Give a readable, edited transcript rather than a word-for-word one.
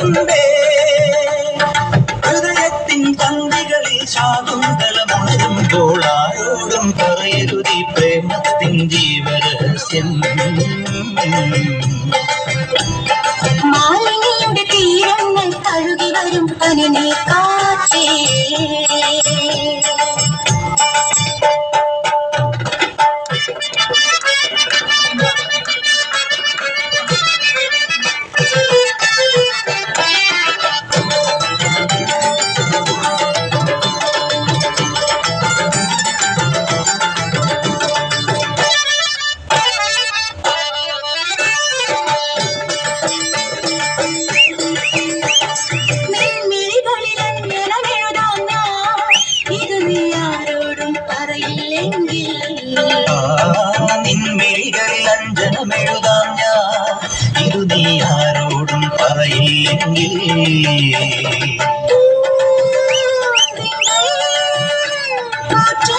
മുമ്പേ ഹൃദയത്തിൻ പന്തികളിൽ ശാകുന്തലമുണരുമ്പോൾ ആരോടും പറയരുതി പ്രേമത്തിൻ ജീവരഹസ്യം മാലിനിയുടെ തീരങ്ങൾ കഴുകി വരും പനിനെ കാറ്റേ നിൻമിഴികളിൽ അഞ്ജനമെഴുതാം ഞാൻ ഇത് നീ ആരോടും പറയില്ലെങ്കിൽ കാറ്റേ